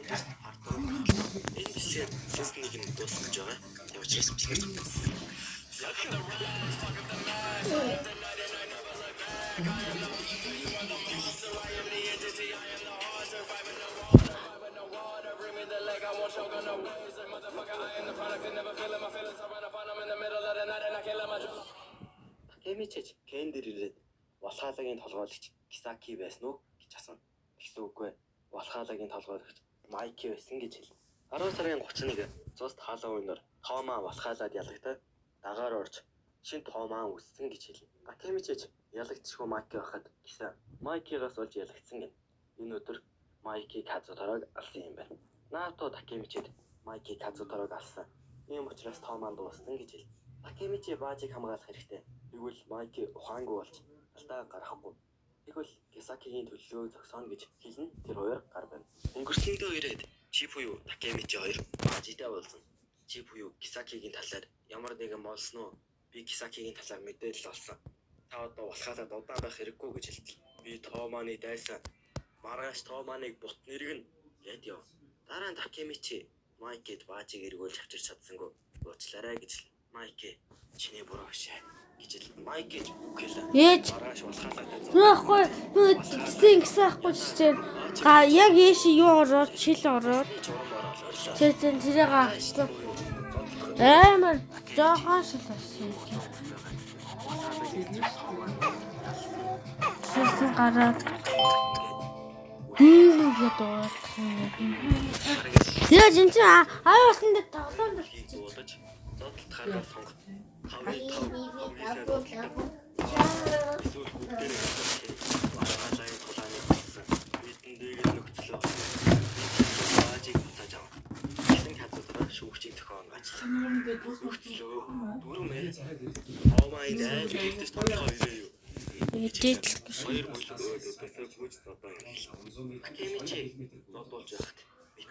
Энэ системийг нь дуусгаж байгаа. Тийм учраас бэлгэж байна. Такемичич Кен дээр ирээд Валхалагийн толгойлогч Кисаки байсан уу гэж асуув. Тэгсэн үгүй. Валхалагийн толгойлогч Майки байсан гэж хэлв. 10 сарын 31 цус Халлоуиноор Тома Валхалаад ялагдаад дагаар орж шин Томаа үссэн гэж хэлв. Такемичич ялагдчихгүй Майки байхад гисэн Майкигаас олж ялагдсан гэн. Энэ өдөр Майки Казутараг алсан юм байна. Наато Такемичид Майки Казутараг алсан. Ийм учраас Томаанд дууссан гэж хэлв. Такемичи баажийг хамгаалах хэрэгтэй. Тэгвэл Майки ухаангүй болж алдаа гарахгүй. Тэгвэл Кисакигийн төлөө зогсооно гэж хэлнэ. Тэр хоёр гар байна. Өнгөрсөндөө ирээд чи буюу Такемичи хоёр баажитай болсон. Чи буюу Кисакигийн талаар ямар нэгэн болсон уу? Би Кисакигийн талаар мэдээлэл олсон. Та одоо Валхалаад удаан байх хэрэггүй гэж хэлдэг. Би Томаны дайсан. Маргааш Томаныг бут нэргэн яд яв. Дараа нь Такемичи Майкид баажийг эргүүлж авчирч чадсангүй. Уучлаарай гэж л. Майки чиний буруу шээ. Майки Ээж нөөхгүй нүдсэн гисахгүй чинь яг яаш юу ороод шил ороод тэрэн тэрэг авчихсан амар жоохон шил болсон юм гараад ядаад яа жинч аюулсан дээр тоглоом болчих зодтолт хараад сонго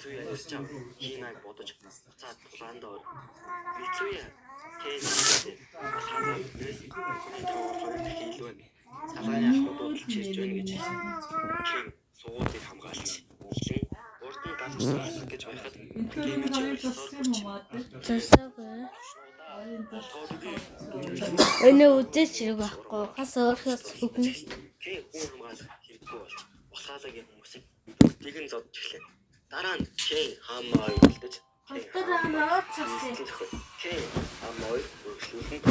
Мицуя ярьж Хинаг бодож буцаад тулаанд ор. Мицуя Кен Халаан хийлвэн салааны асуудал чирж байна гэж Кен суудыг хамгаалж хэлэн урд нь галзсан гэж байхад Кемичи зөсөөгөө энэ үдээч хэрэг байхгүй хас өөрхөөс үгэн Кен хүн хамгаалах хэрэггүй болж Валхалагийн хүмүүсийг тэгэн зодж эхлэв. Дараа нь Кен хамаа үлдэж Халтараа наваад цавсан. Кен хамаа өргөжлүүлэн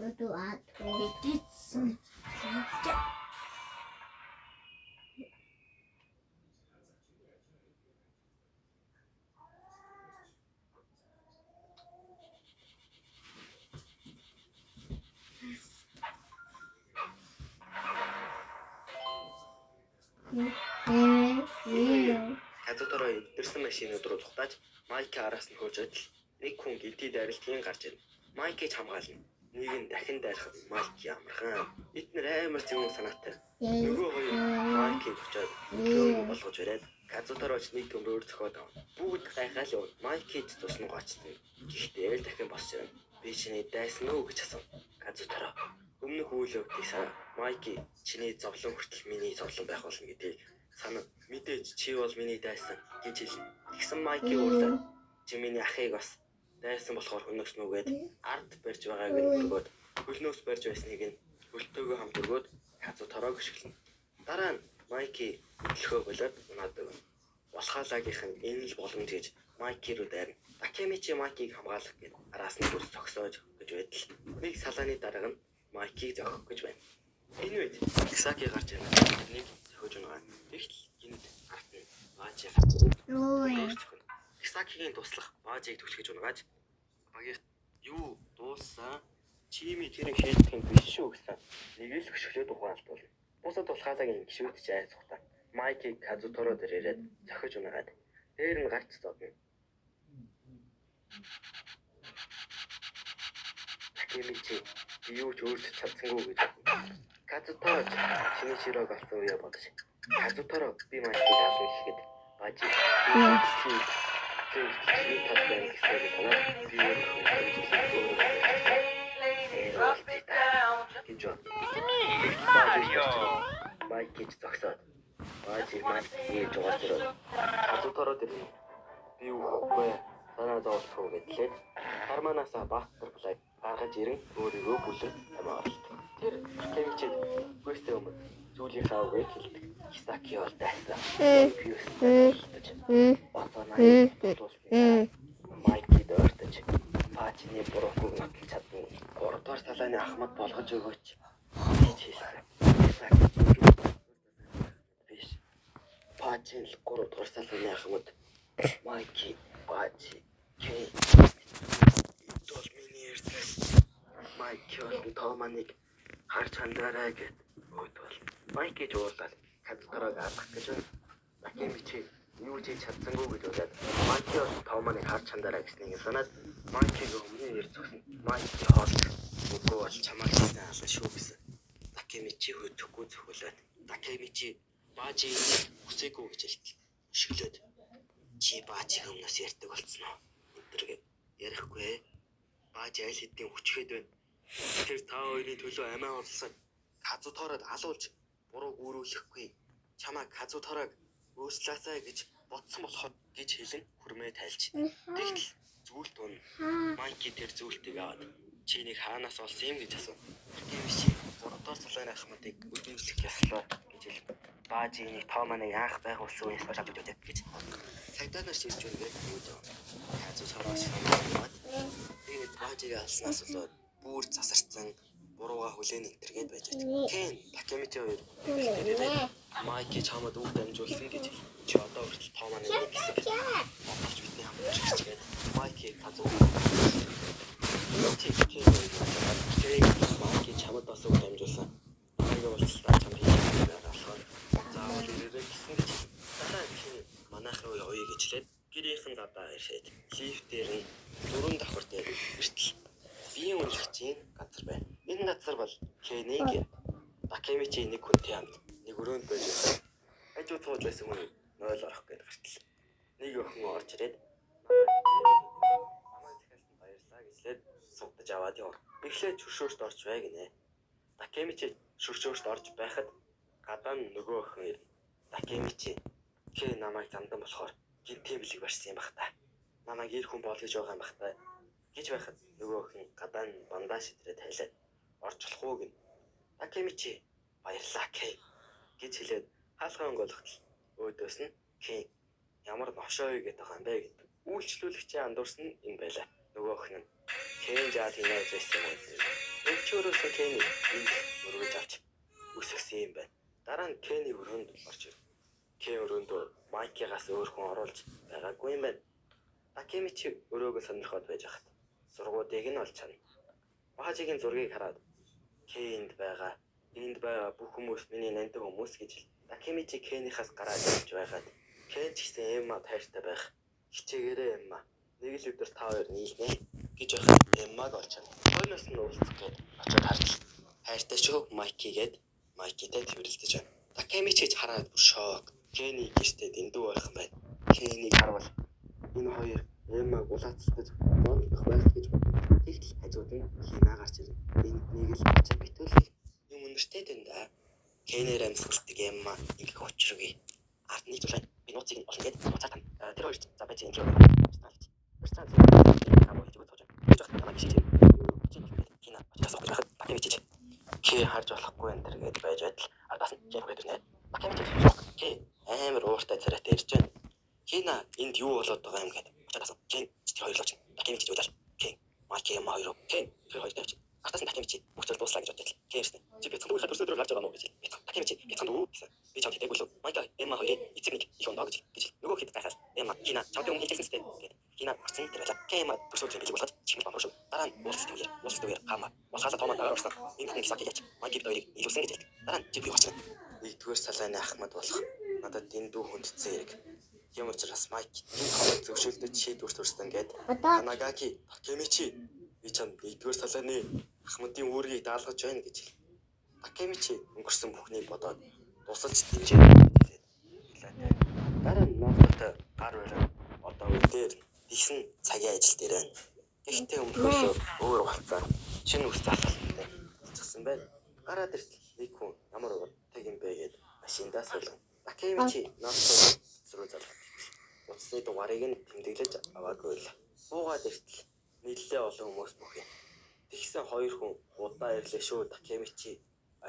Өдөөд эдитсэн. Казутараа эвдэрсэн машинууд руу цухтааж Майки араас нь хөөж адил нэг хүн гидий дайралтын гарч ирнэ. Майкич хамгаална. Нэг нь дахин дайрахад Майки амархан. Бид нэр амар зүүн санаатай. Нөгөө хоёр Майкиг очоод löön болгож бариад Казутараач нэг төмрөөр зөхиод авна. Бүгд гайхаал явна. Майкич тусна гоцсон. Гэхдээ л дахин босч ирнэ. Би чиний дайсан уу гэж асуув. Казутараа өмнөх үйл явдлыг Майки чиний зовлон хүртэл миний зовлон байх болно гэдгийг санаа. Мэдээж чи бол миний дайсан гэж хэлнэ. Тэгсэн Майки уурлаад чи миний ахыг бас дайсан болохоор хөнөөснүүгээд ард барьж байгааг нь өргөөд хөлнөөс барьж байсныг нь хөлтөөгөө хамт өргөөд Казутарааг өшгөлнө. Дараа нь Майки төлхөө болоод унаад өгнө. Валхалагийнх нь энэ л боломж гэж Майки руу дайрна. Такемичи Майкиг хамгаалах гэж араас нь бүр цогсоож гэж байтал нэг салааны дарга нь Майкиг зохих гэж байна. Энэ үед Кисаки гарч ирнэ. Нэг зохиож байгаа. Тэгтэл гинт арт нь баажийг Кисакигийн туслах баажийг түлхэж унгааж багийнх юу дууссан чими тэрийг шийдэх юм биш шүү гэсэн нэг л хөшгөлөөд ухаалтуул. Бусад Валхалагийн гişүүдч айцхтаа Майкиг Казутараа дээр ирээд зохиож унгаад дээр нь гарч зодно. Такемичи юу ч өөрчлөж чадсангүй гэж. Казутараа чиний широг авсан үе бодож. Казутараа би Майкиг авсан гэхэд баажи. Майк гэж зогсоод баажи майк хийж угаасраа хазуутараад ирнэ. Би үхэхгүй санаа зовлох уу гэдлээ. Харманаасаа баатар плай гаргаж ирэн өөрийгөө бүлэн хамгаалт. Тэр кемичэд гүйстэй өмнө зүйлийнхаа үгийг хэлдэг. Хисаки бол дайсан. Майки дөртөж паачны бурууг нотолж чадна. 3 дугаар салааны ахмад болгож өгөөч. Гэж хэлсэн. Биш. Паачны 3 дугаар салааны ахмад Майки паачи кей. Тол миний эрдэс. Майки бол тооманыг харж хандаарай гэд өөдөл. Майки жуулаад хадгараг алах гэж байна. Такемичи юу ч хийж чадсангүй гэж удаад Майки бол тооманыг харж хандаарай гэснийг санаад Майкиг өмнө ирж зогсно. Майки хоол үгүй бол чамайг хийсэн алга шүү гэсэн. Такемичи хөдөхгүй зөвхөлээд Такемичи баажиг хүсээгүй гэж хэлдэг. Өшөглөөд чи баажиг өмнөөс ярьдаг болцсон уу? Энтергээ ярихгүй. Бааж айл хэдийн хүчгээд байна. Тэр та хоёрын төлөө амиа орлосод хазуутараад алуулж буруу гүйрүүлэхгүй. Чамайг хазуутараад өөслөөсэй гэж ботсон болоход гэж хэлэн хүрмээ тайлж. Тэгтэл зүйлт унна. Майки тэр зүйлтийг аваад чинийг хаанаас олсон юм гэж асуув. Тийм биш. 3 дугаар салааны ахмадыг өдөржлөх ёслоо гэж хэл. Баажийн тооманыг анх байгуулсан үеэс хойш авч үзээд гэж. Цагдаагаар ширж өгнө гэж юу. Хазуутараад шамаад. Тэгээд баажийг алснаас болоод бүр засарцсан бурууга хүлээн энтергээд байж байгаа. Кен Такемичи хоёр Майки чамд үг дамжуулсан гэж чи одоо хүртэл тооманы нэг хэсэг олж бидний хамт чигчгээд Майки хазуу. Майки чамд бас үг дамжуулсан. Майки болцлоо чам хийх болохоор заавал ирээрэй гэсэн гэж. Дараа нь манайх руу явъя гэжлээд гэрийнхэн гадаа ирээд лифтээр нь 4 давхар дээр иртэл биеийн үнэлэгчийн газар байна. Энэ газар бол Кениг Такемичи нэг хүнтэй хамт нэг өрөөнд байж байгаа. Хажуу цууж байсан хүн 0 орох гээд гартал. Нэг охин орж ирээд намайг захиалсан баярлаа гэжлээд сугдаж аваад яв. Эхлээд шүршөөрт орж бай гинэ. Такемичи шүршөөрт орж байхад гадаа нөгөө охин ирнэ. Такемичи Кен намайг замдан болохоор гинтийн бэлэг барьсан юм бах та. Намайг ир хүн болгож байгаа юм бах та. Гэж байхад нөгөө охин гадаа нь бандаж шидрээ тайлаад орж болох уу гин. Такемичи баярлаа Кей гэж хэлээд хаалгаа онгойлготол өөдөөс нь Кей ямар новшоо юу гэдэг юм бэ гэдэг. Үйлчлүүлэгчийн андуурсан нь энэ байлаа. Нөгөө охин нь Кен жаад хийнэ байсан юм. Өчигөрөөс Кений энд өргөж авч үсгсэн юм байна. Дараа нь Кений өрөөнд орж ир. Кен өрөөнд Майкигаас өөр хүн оруулж байгаагүй юм байна. Такемичи өрөөгөө сонирхоод байж хат. Зургуудыг нь олж чана. Баажигийн зургийг хараад Кенд байгаа бүх хүмүүс миний нандин хүмүүс гэж хэл. Такемичи Кенийхаас гараад ирж байгаад Кен ч гэсэн Эмма тайртай байх. Хичээгээрээ Эмма. Нэг л өдөр та хоёр нийлнэ гэж байхад Эммаг олж чана. Хойноос нь уулзах гээд очиод хартал. Хайртай шүү Майки гээд Майкитай тэмдэглэж байна. Такемичи ч хараад бүр шок. Кений гэртээ дэндүү байх юм байна. Кенийг харвал энэ хоёр Эммаг улаацлаж бодлох байх гэж бодсон. Тэгтэл хажууд нь Хина гарч ирнэ. Энд нэг л очиж битүүлэх юм өнөртэй дэндэ. Кенээр амьсгалдаг Эмма ингэх учиргүй. Ард нэг зүйл би нууцыг нь олно гэдэг нууцаар тань. Тэр хоёр за байж энэ л Хина Такемичи Ке харж болохгүй энэ төр гэж байж байтал ардаас нь Кен хүрээд ирнэ. Такемичи Ке амар ууртай царайтай ирж байна. Хина энд юу болоод байгаа юм гэдэг. Очиадасан Кен тэр хоёр л очив. Такемичи зүйлэл Кен Майки Эмма хоёр Кен тэр хоёр тавьчих. Ардаас нь Такемичи бүгд дуслаа гэж боддог. Кен ирсэн. Чи би цэцэн үеийнхээ төрсөөр лавж байгаа мó гэж. Такемичи би цэцэн дүү гэсэн. Би чамд хэдэг болов. Майки Эмма хоёрын эцэг нэг их ондоо гэж. Нөгөө хэд гайхал Эмма Хина чамд юм хэлсэн сте. Хина гарсан тэр байлаа. Кен Эмма төрсөөр хэлж болоход чимэл бамруу шүү. Дараа нь уулздаг хамаа. Болохоос тоомоо дагаар орсон. Энэ хүн хисаки гэж. Майки хоёрыг илүүсэн гэж. Дараа нь чи би очив. Нэгдүгээр салааны ахмад болох надад дэндүү хүндсэн хэрэг. Тийм учраас Майки хамаг зөвшөөрөлдөж шийдвэр төрсөн гээд Ханагаки Такемичи би чам нэгдүгээр салааны ахмадын үүргийг даалгаж байна гэж хэл. Такемичи өнгөрсөн бүхнийг бодоод тусалж дэмжээ хэлээд. Дараа нь нооттой гар бариа одоо үдээр тэгсэн цагийн ажил дээр байна. Гэхдээ өмнөхөөс өөр болцоо шинэ үс залхалтай болчихсон байна. Гараад иртэл нэг хүн ямар машиндаа суулгана. Такемичи ноцоо руу залгав. Утасны дугаарыг нь тэмдэглэж аваагүй л. Буугаад иртэл нэлээд олон хүмүүс бүх юм. Тэгсэн хоёр хүн удаа ирлээ шүү. Такемичи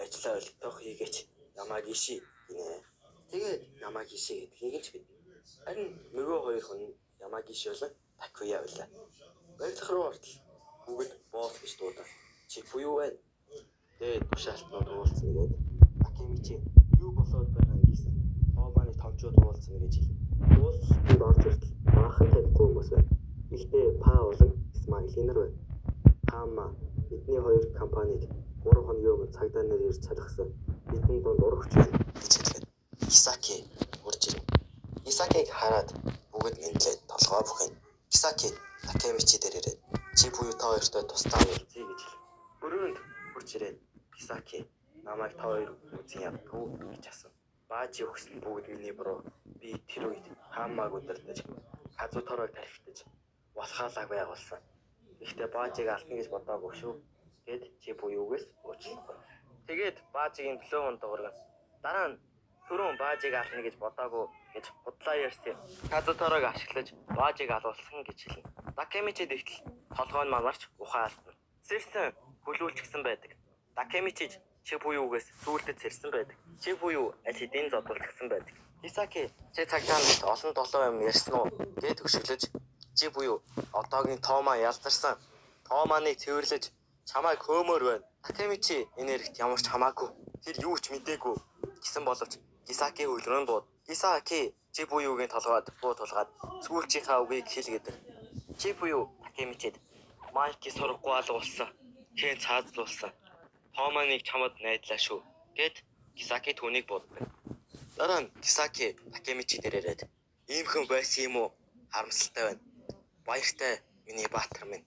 ажлаа олдох хийгээч Ямагиши гинэ. Тэгээд Ямагиши гэдгийг нь ч бид. Харин нөгөө хоёр хүн Ямагиши болон Такуя байлаа. Барилга руу ортол бүгд боос гэж дуудав. Чи буюу вэ? Тэгээд тушаалтнууд уулзсан гэдэг. Такемичи юу болоод байгаа юм гэсэн. Тооманы томчууд уулзсан гэж хэлв. Уулзсанд орж иртэл баахан танихгүй хүмүүс байна. Ихтэй Па болон Смайлинер байна. Хаама бидний хоёр компаниг 3 хоногийн өмнө цагдаа нар ирж чадахсан. Бидний дунд урагч байна гэж хэлээд Кисаки урж ирв. Кисакиг хараад бүгд мэдлээд толгоо бүхэн. Кисаки Такемичи дээр ирээд чи буюу та хоёртой тусдаа уулзъя гэж хэлв. Өрөөнд хурж ирээд Кисаки намайг та хоёр үзэн ядгүй гэж асуув. Баажи өгсөн бүгд миний буруу. Би тэр үед Хаамааг удирдах Казуторог тархитаж болохаалаг байгуулсан. Гэхдээ Баажиг алдна гэж бодоогүй шүү. Гэт чи буюугээс уучлахгүй. Тэгээд Баажигийн төлөө дуурган. Дараа нь түрүүн Баажиг алдна гэж бодоогүй гэж худлаа ярьсан. Казуторог ашиглаж Баажиг алуулсан гэж хэлнэ. Такемичи дэвтэл толгой нь марч ухаан алдна. Сэрсэн хөлүүлчихсэн байдаг. Такемичи чи буюугээс сүултэд сэрсэн байдаг. Чи буюу аль хэдийн зодуулчихсан байдаг. Кисаки чи цагаанд олон долоо юм ярьсан уу гэд өшөглөж чи буюу одоогийн Тома ялдарсан. Томаныг цэвэрлэж чамайг хөмөр байна. Такемичи энэ хэрэгт ямар ч хамаагүй. Тэр юу ч мэдээгүй гэсэн боловч Кисаки хөлрөөнд бууд. Кисаки чи буюугийн толгойд буу тулгаад сүүлчийнхаа үгийг хэлгээд. Чи буюу Такемичид Майки сурахгүй алгуулсан. Хэн цаазлуулсан. Томаныг чамд найдлаа шүү гэд Кисаки түүнийг бууддаг. Дараа нь Кисаки Такемичи дээр ирээд иймхэн байсан юм уу? Харамсалтай байна. Баяртай миний баатар минь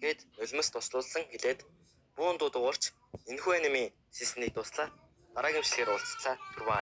гэд нулимс туслуулсан хэлээд буун дуу дуурч энэхүү аниме сиснийг дуслаа. Дараагийн бичлэгээр уулзлаа.